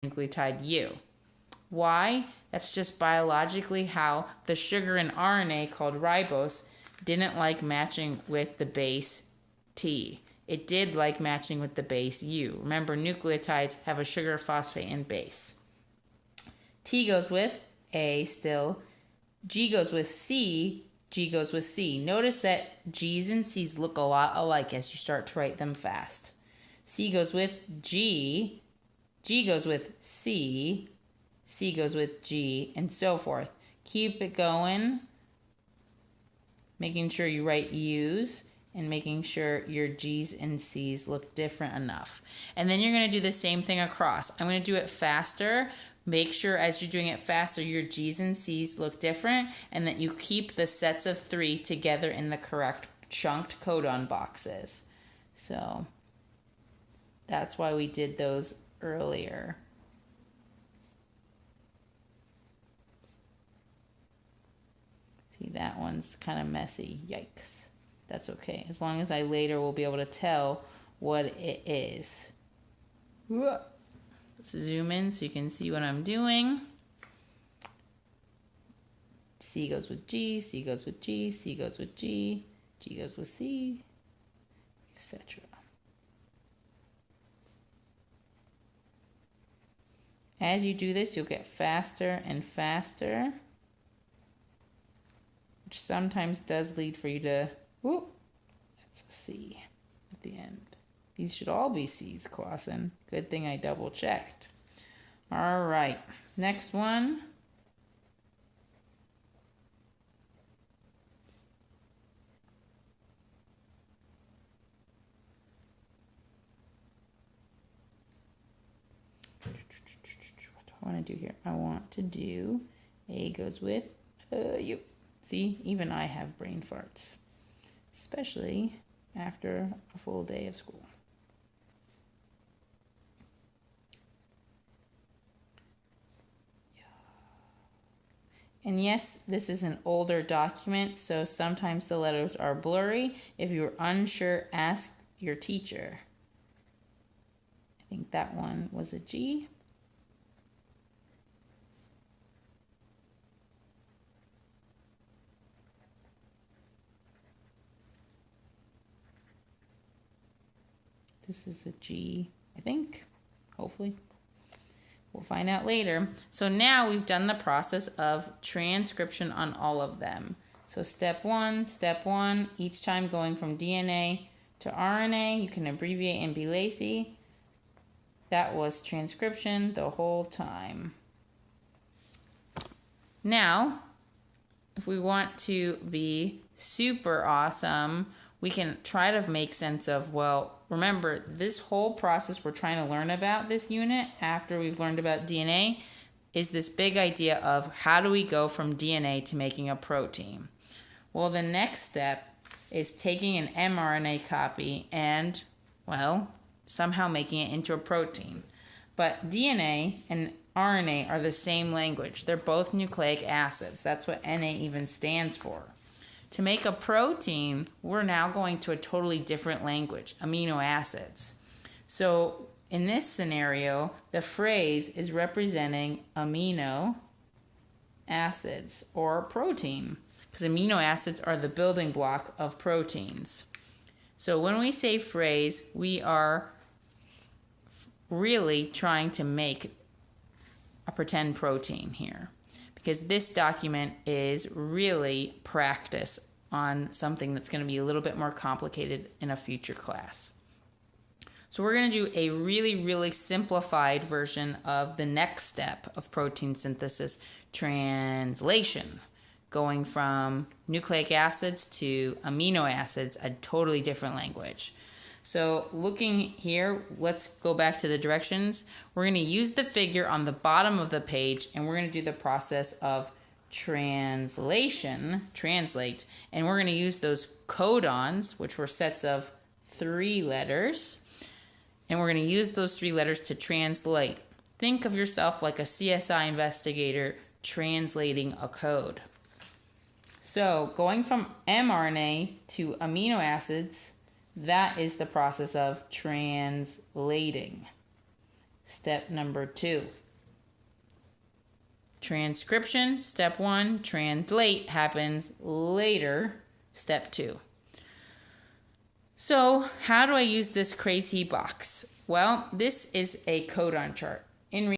nucleotide U. Why? That's just biologically how the sugar in RNA called ribose didn't like matching with the base T. It did like matching with the base U. Remember, nucleotides have a sugar, phosphate, and base. T goes with A still. G goes with C. G goes with C. Notice that G's and C's look a lot alike as you start to write them fast. C goes with G. G goes with C. C goes with G, and so forth. Keep it going, making sure you write U's and making sure your G's and C's look different enough. And then you're going to do the same thing across. I'm going to do it faster. Make sure as you're doing it faster, your G's and C's look different, and that you keep the sets of 3 together in the correct chunked codon boxes. So that's why we did those earlier. See, that one's kind of messy. Yikes. That's okay. As long as I later will be able to tell what it is. Let's zoom in so you can see what I'm doing. C goes with G, C goes with G, C goes with G, G goes with C, etc. As you do this, you'll get faster and faster, which sometimes does lead for you to, whoop, that's a C at the end. These should all be C's, Clausen. Good thing I double checked. All right, next one. What do I want to do here? I want to do A goes with U. See, even I have brain farts, especially after a full day of school. And yes, this is an older document, so sometimes the letters are blurry. If you're unsure, ask your teacher. I think that one was a G. This is a G, I think, hopefully. We'll find out later. So now we've done the process of transcription on all of them. So step one, each time going from DNA to RNA, you can abbreviate and be lazy. That was transcription the whole time. Now, if we want to be super awesome, we can try to make sense of, well, remember, this whole process we're trying to learn about this unit after we've learned about DNA is this big idea of how do we go from DNA to making a protein? Well, the next step is taking an mRNA copy and, well, somehow making it into a protein. But DNA and RNA are the same language. They're both nucleic acids. That's what Na even stands for. To make a protein, we're now going to a totally different language, amino acids. So in this scenario, the phrase is representing amino acids or protein, because amino acids are the building block of proteins. So when we say phrase, we are really trying to make a pretend protein here, because this document is really practice on something that's going to be a little bit more complicated in a future class. So we're going to do a really, really simplified version of the next step of protein synthesis, translation, going from nucleic acids to amino acids, a totally different language. So looking here, let's go back to the directions. We're going to use the figure on the bottom of the page, and we're going to do the process of translation, translate, and we're going to use those codons, which were sets of 3 letters, and we're going to use those 3 letters to translate. Think of yourself like a CSI investigator translating a code. So going from mRNA to amino acids, that is the process of translating. step number 2. Transcription, step 1. Translate happens later, step 2. So, how do I use this crazy box? Well, this is a codon chart. In